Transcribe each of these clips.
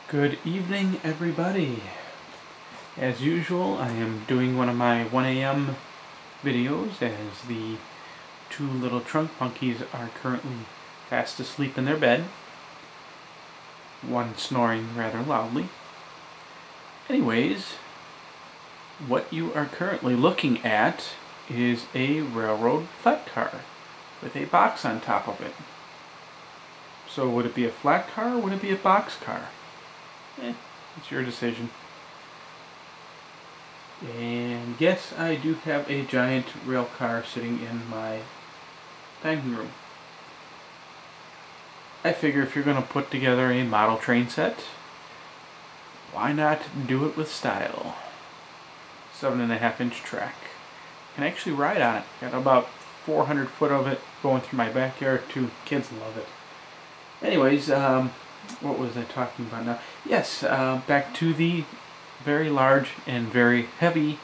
Good evening, everybody. As usual, I am doing one of my 1 a.m. videos as the two little trunk monkeys are currently fast asleep in their bed, one snoring rather loudly. Anyways, what you are currently looking at is a railroad flat car with a box on top of it. So would it be a flat car or would it be a box car? It's your decision. And yes, I do have a giant rail car sitting in my dining room. I figure if you're going to put together a model train set, why not do it with style? 7.5-inch track. Can actually ride on it. Got about 400 foot of it going through my backyard too. Kids love it. Anyways, what was I talking about now? Yes, back to the very large and very heavy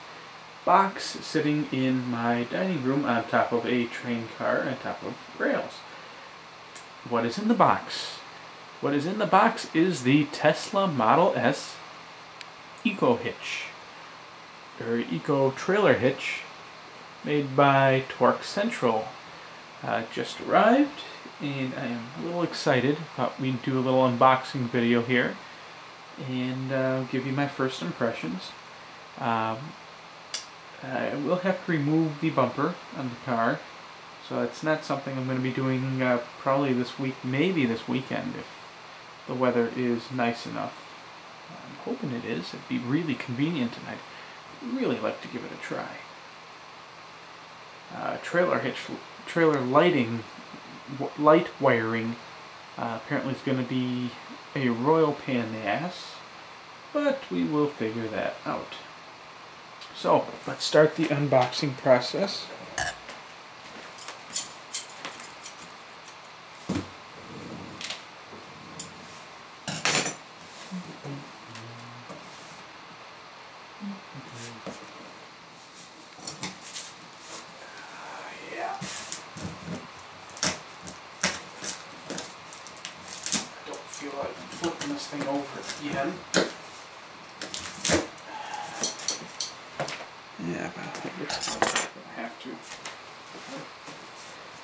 box sitting in my dining room on top of a train car on top of rails. What is in the box? What is in the box is the Tesla Model S EcoHitch, or Eco Trailer Hitch, made by Torklift Central. Just arrived, and I am a little excited. Thought we'd do a little unboxing video here and give you my first impressions. I will have to remove the bumper on the car, so it's not something I'm going to be doing probably this week, maybe this weekend if the weather is nice enough. I'm hoping it is. It'd be really convenient, and I'd really like to give it a try. Trailer light wiring apparently is going to be a royal pain in the ass, but we will figure that out. So let's start the unboxing process. Flipping this thing over again. Yeah, but I think I'm gonna have to.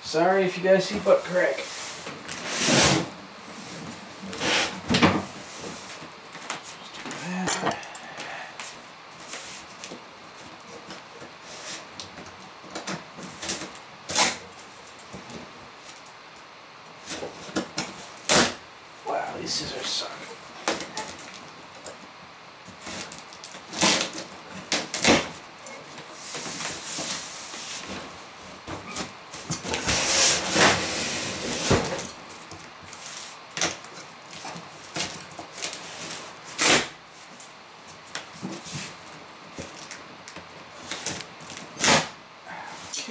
Sorry if you guys see butt crack. Just do that. Wow, these scissors suck.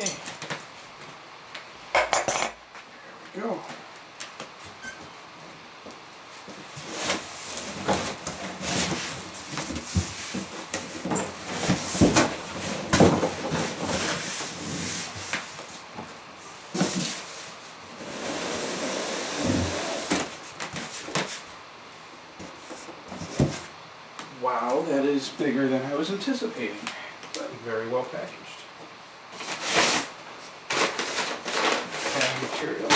Okay. There we go. Wow, that is bigger than I was anticipating, but very well packaged. And material.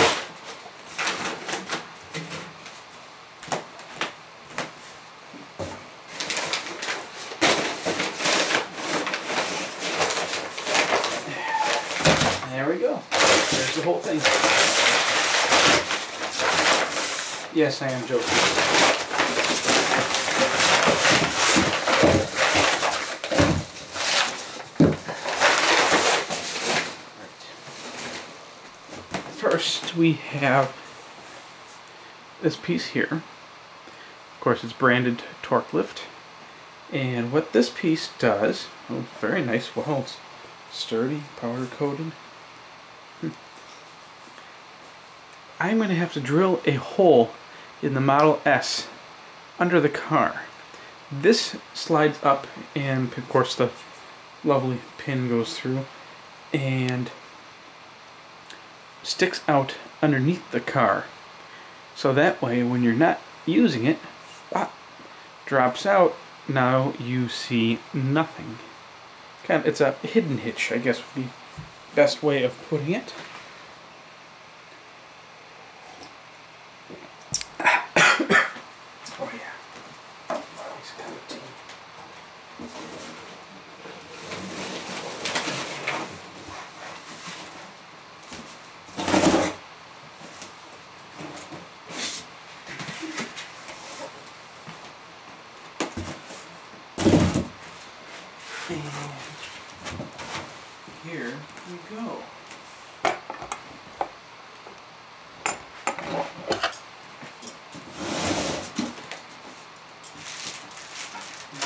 There we go. There's the whole thing. Yes, I am joking. First, we have this piece here. Of course, it's branded Torklift. And what this piece does, oh, very nice, well, it's sturdy, powder coated. I'm going to have to drill a hole in the Model S under the car. This slides up, and of course the lovely pin goes through and sticks out underneath the car. So that way, when you're not using it, drops out, now you see nothing. It's a hidden hitch, I guess would be the best way of putting it. Oh yeah. Nice cup of tea. And here we go.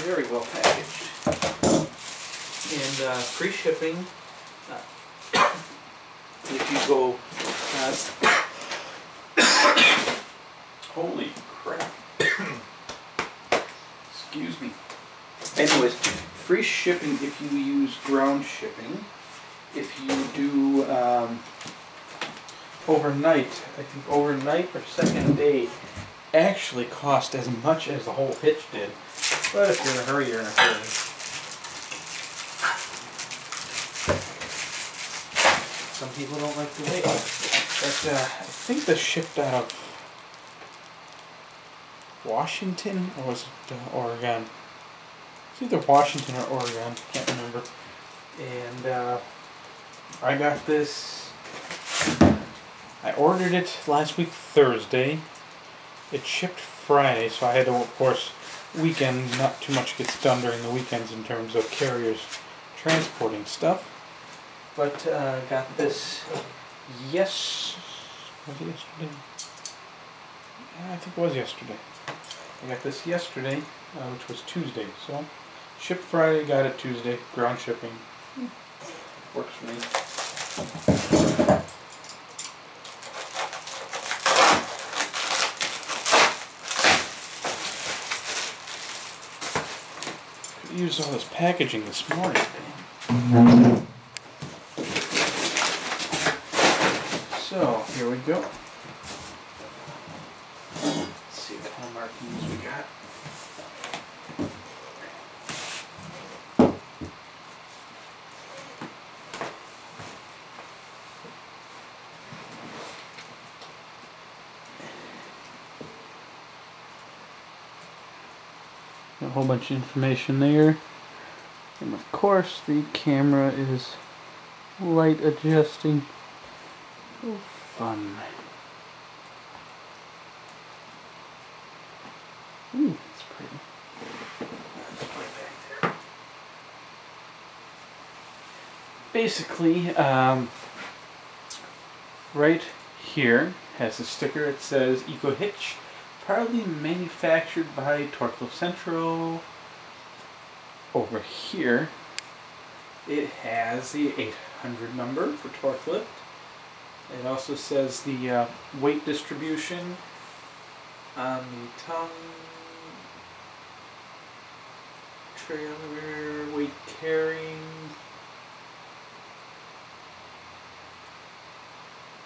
Very well packaged. And free shipping. If you go, holy crap. Excuse me. Anyways, free shipping if you use ground shipping. If you do overnight, I think overnight or second day actually cost as much as the whole hitch did. But if you're in a hurry, you're in a hurry. Some people don't like to wait. But I think this shipped out of Washington, or was it Oregon? It's either Washington or Oregon, can't remember. And I got this, I ordered it last week Thursday. It shipped Friday, so I had to, of course, weekend, not too much gets done during the weekends in terms of carriers transporting stuff. But got this, was it yesterday? Yeah, I think it was yesterday. I got this yesterday, which was Tuesday. So, shipped Friday, got it Tuesday, ground shipping. Works for me. Could use all this packaging this morning. So, here we go. Let's see what kind of markings we got. A whole bunch of information there. And of course the camera is light adjusting. Oh, fun. Ooh, that's pretty. Let's put it back there. Basically, right here has a sticker. It says EcoHitch, proudly manufactured by Torklift Central. Over here, it has the 800 number for Torklift. It also says the weight distribution on the tongue, trailer, weight carrying,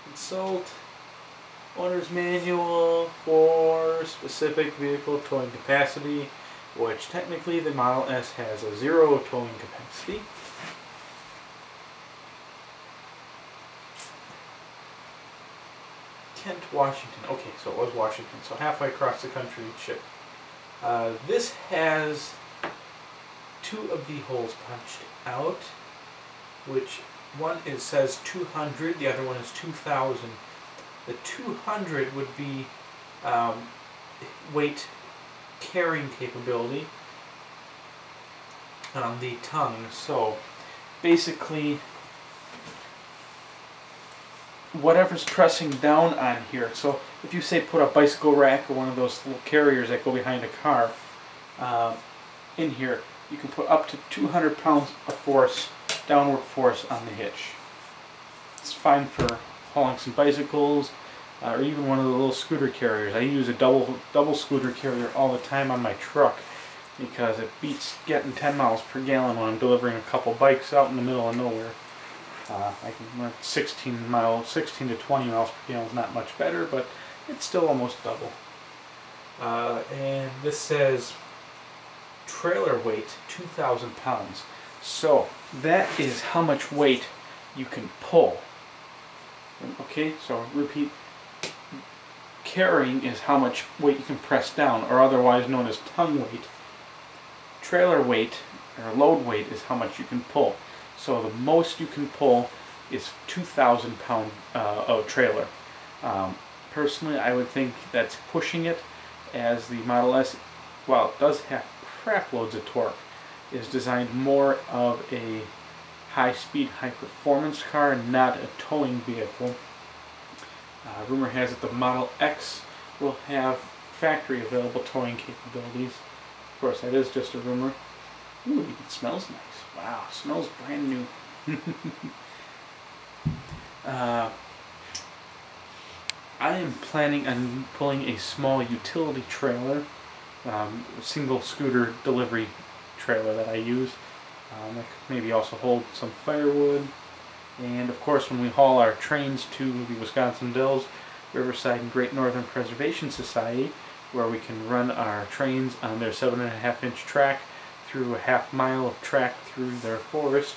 consult, owner's manual for specific vehicle towing capacity, which technically the Model S has a 0 towing capacity. Kent, Washington. Okay, so it was Washington. So halfway across the country it shipped. This has 2 of the holes punched out, which one it says 200, the other one is 2,000. The 200 would be weight carrying capability on the tongue. So basically, whatever's pressing down on here. So if you say put a bicycle rack or one of those little carriers that go behind a car in here, you can put up to 200 pounds of force, downward force on the hitch. It's fine for hauling some bicycles or even one of the little scooter carriers. I use a double scooter carrier all the time on my truck because it beats getting 10 miles per gallon when I'm delivering a couple bikes out in the middle of nowhere. I can run 16 to 20 miles per gallon is not much better, but it's still almost double. And this says trailer weight 2,000 pounds. So that is how much weight you can pull. Okay, so repeat. Carrying is how much weight you can press down, or otherwise known as tongue weight. Trailer weight, or load weight, is how much you can pull. So the most you can pull is 2,000 pound of trailer. Personally, I would think that's pushing it, as the Model S, while it does have crap loads of torque, is designed more of a high-speed, high-performance car, not a towing vehicle. Rumor has it the Model X will have factory-available towing capabilities. Of course, that is just a rumor. Ooh, it smells nice. Wow, it smells brand new. I am planning on pulling a small utility trailer, a single scooter delivery trailer that I use. That could maybe also hold some firewood. And of course, when we haul our trains to the Wisconsin Dells, Riverside and Great Northern Preservation Society, where we can run our trains on their 7.5-inch track through a half-mile of track through their forest,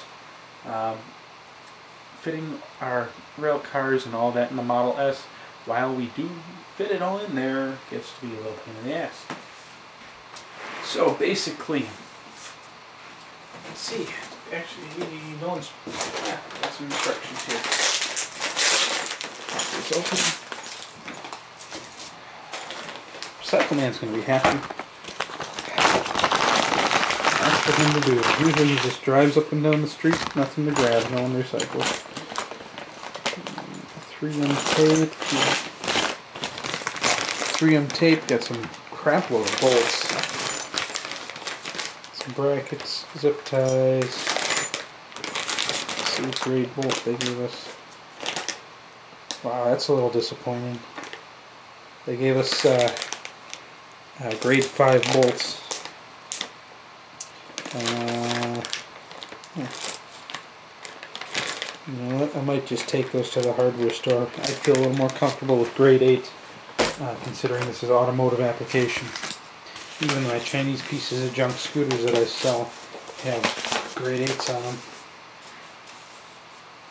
fitting our rail cars and all that in the Model S, while we do fit it all in there, gets to be a little pain in the ass. So basically, let's see. Actually, got some instructions here. Pop this open. Recycle Man's going to be happy. That's for him to do. Usually he just drives up and down the street, nothing to grab, no one recycles. 3M tape. 3M tape, got some crap load of bolts. Some brackets, zip ties. Grade bolt they gave us. Wow, that's a little disappointing. They gave us grade 5 bolts. You know what? I might just take those to the hardware store. I feel a little more comfortable with grade 8, considering this is automotive application. Even my Chinese pieces of junk scooters that I sell have grade 8s on them.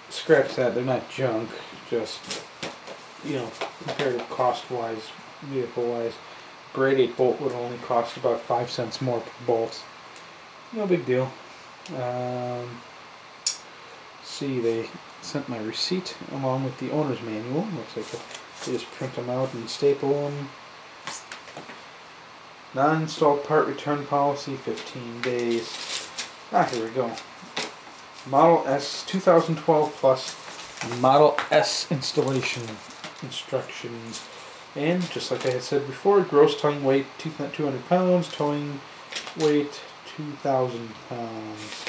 Scratch that, they're not junk, just, you know, comparative cost-wise, vehicle-wise. Grade 8 bolt would only cost about 5 cents more per bolt. No big deal. See, they sent my receipt along with the owner's manual. Looks like they just print them out and staple them. Non-installed part return policy, 15 days. Here we go. Model S 2012 Plus Model S installation instructions. And just like I had said before, gross tongue weight 200 pounds, towing weight 2,000 pounds.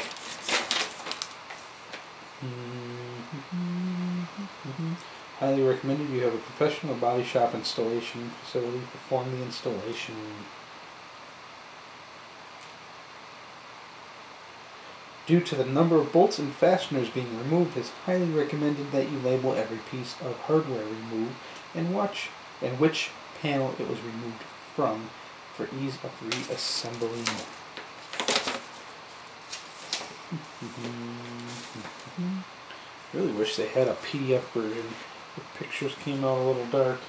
Highly recommended you have a professional body shop installation facility perform the installation. Due to the number of bolts and fasteners being removed, it's highly recommended that you label every piece of hardware removed and which panel it was removed from for ease of reassembling. Really wish they had a PDF version. The pictures came out a little dark.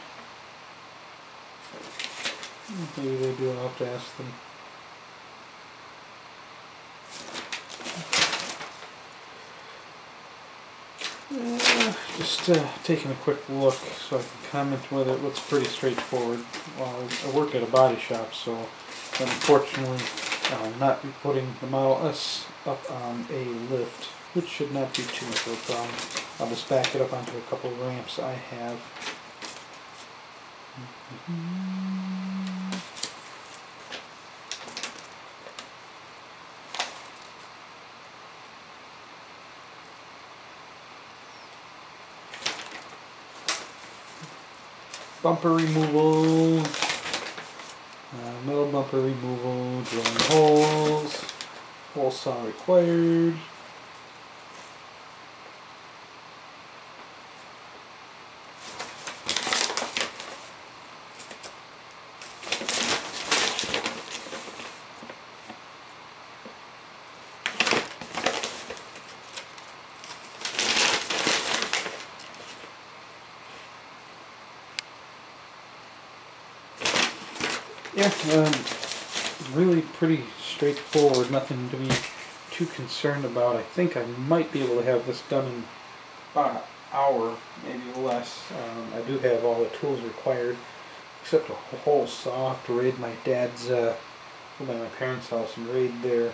Maybe they do, I'll have to ask them. Just taking a quick look so I can comment whether it looks pretty straightforward. Well, I work at a body shop, so unfortunately I'll not be putting the Model S up on a lift, which should not be too much of a problem. I'll just back it up onto a couple of ramps I have. Bumper removal, metal bumper removal, drilling holes, hole saw required. Yeah, really pretty straightforward, nothing to be too concerned about. I think I might be able to have this done in about an hour, maybe less. I do have all the tools required, except a whole saw to raid my dad's, my parents' house and raid their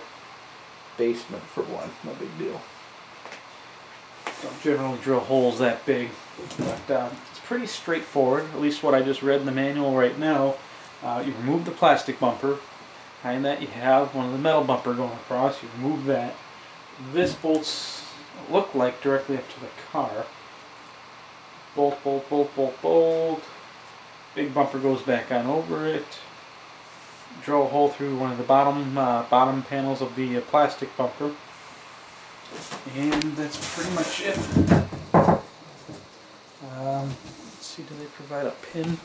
basement for one. No big deal. Don't generally drill holes that big, but it's pretty straightforward, at least what I just read in the manual right now. You remove the plastic bumper. Behind that you have one of the metal bumper going across. You remove that. This bolts look like directly up to the car. Bolt, bolt, bolt, bolt, bolt. Big bumper goes back on over it. Drill a hole through one of the bottom panels of the plastic bumper. And that's pretty much it. Let's see, do they provide a pin?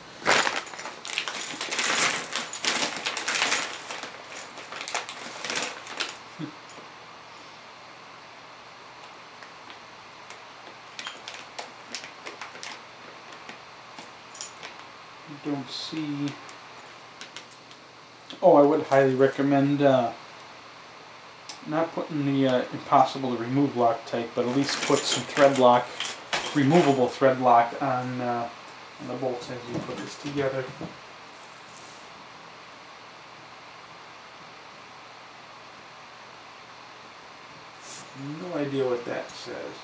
Don't see. Oh, I would highly recommend not putting the impossible to remove lock type, but at least put some thread lock, removable thread lock on the bolts as you put this together. No idea what that says.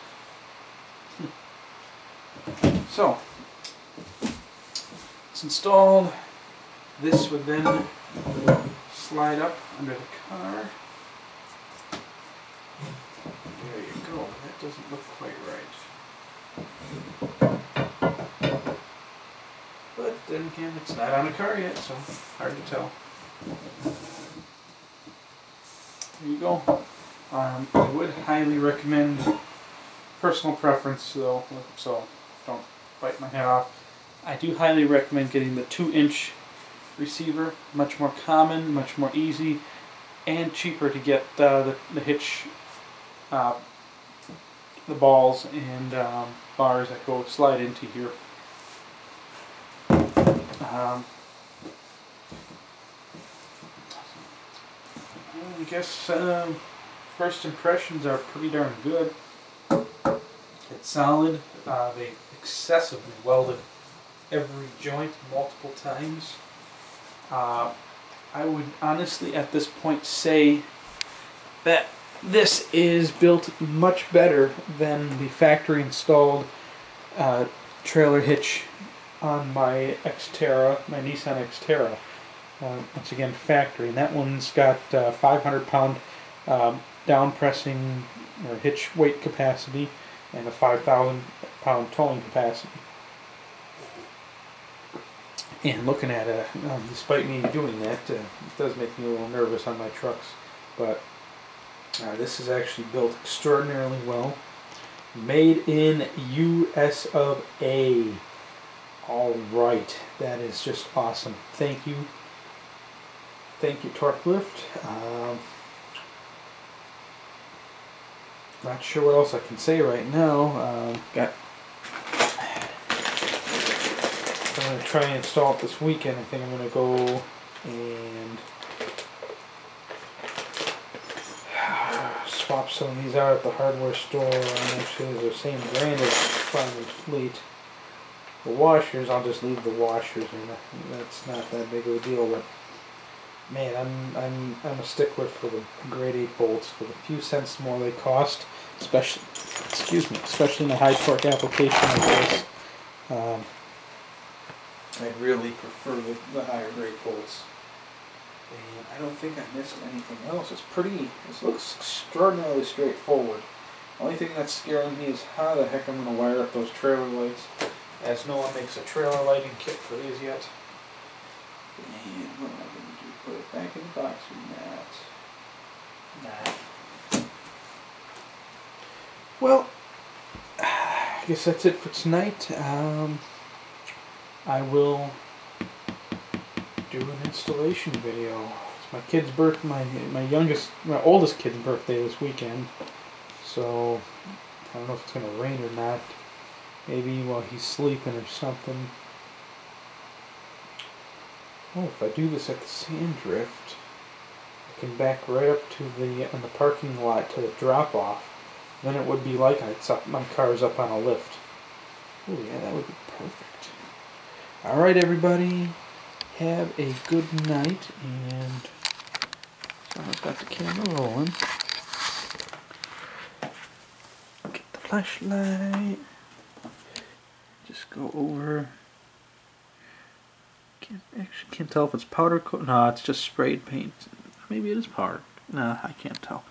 So, it's installed. This would then slide up under the car. There you go. That doesn't look quite right. But then again, it's not on a car yet, so hard to tell. There you go. I would highly recommend, personal preference though, so don't bite my head off. I do highly recommend getting the 2-inch receiver. Much more common, much more easy, and cheaper to get the hitch, the balls and bars that go slide into here. I guess first impressions are pretty darn good. It's solid. They excessively welded every joint multiple times. I would honestly at this point say that this is built much better than the factory installed trailer hitch on my Xterra, my Nissan Xterra. Once again, factory, and that one's got 500-pound down pressing or hitch weight capacity and a 5,000-pound towing capacity. And looking at it, despite me doing that, it does make me a little nervous on my trucks. But this is actually built extraordinarily well. Made in US of A. Alright, that is just awesome. Thank you. Thank you, Torklift. Not sure what else I can say right now. I'm going to try and install it this weekend. I think I'm going to go and swap some of these out at the hardware store. Actually, they're the same brand as Farmer's Fleet. The washers, I'll just leave the washers in. That's not that big of a deal, but man, I'm a stickler for the grade 8 bolts. For the few cents more they cost, especially in a high torque application like this, I really prefer the higher grade bolts. And I don't think I missed anything else. This looks extraordinarily straightforward. The only thing that's scaring me is how the heck I'm going to wire up those trailer lights, as no one makes a trailer lighting kit for these yet. And what am I going to do? Put it back in the box or not? Nah. Well, I guess that's it for tonight. I will do an installation video. It's my kid's birthday, my oldest kid's birthday this weekend. So I don't know if it's gonna rain or not. Maybe while he's sleeping or something. Oh, if I do this at the sand drift, I can back right up to the parking lot to the drop off. Then it would be like my car's up on a lift. Oh yeah, that would be perfect. Alright everybody, have a good night, and so I've got the camera rolling. Get the flashlight. Just go over. Can't tell if it's powder coat. No, it's just sprayed paint. Maybe it is powder. No, I can't tell.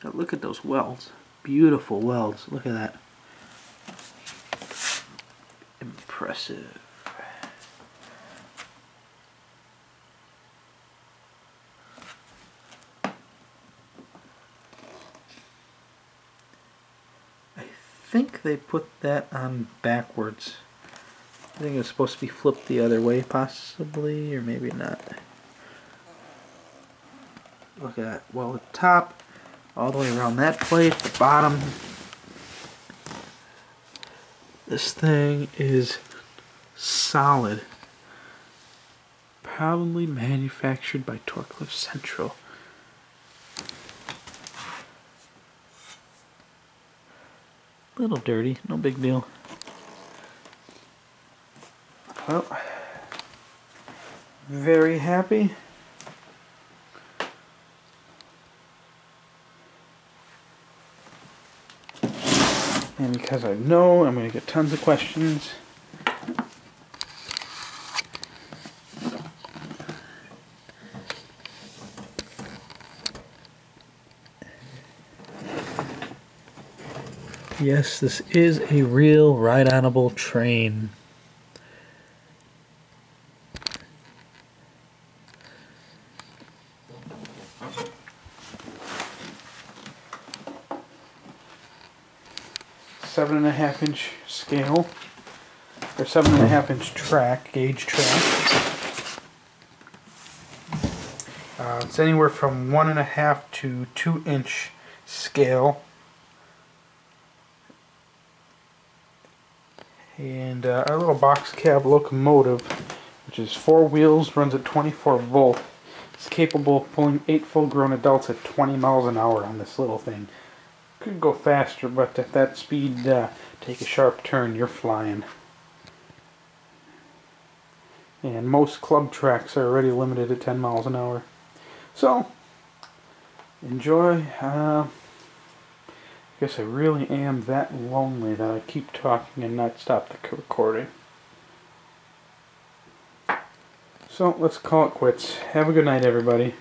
But look at those welds. Beautiful welds. Look at that. Impressive. I think they put that on backwards. I think it's supposed to be flipped the other way, possibly, or maybe not. Look at that. Well, the top, all the way around that plate, the bottom. This thing is solid. Probably manufactured by Torklift Central. A little dirty, no big deal. Well, very happy. And because I know I'm going to get tons of questions, yes, this is a real ride-onable train. Seven and a half inch scale, or 7.5 inch track, gauge track. It's anywhere from 1.5 to 2 inch scale. And our little box cab locomotive, which is 4 wheels, runs at 24 volt. It's capable of pulling 8 full-grown adults at 20 miles an hour on this little thing. Could go faster, but at that speed, take a sharp turn, you're flying. And most club tracks are already limited to 10 miles an hour. So, enjoy. I guess I really am that lonely that I keep talking and not stop the recording. So, let's call it quits. Have a good night, everybody.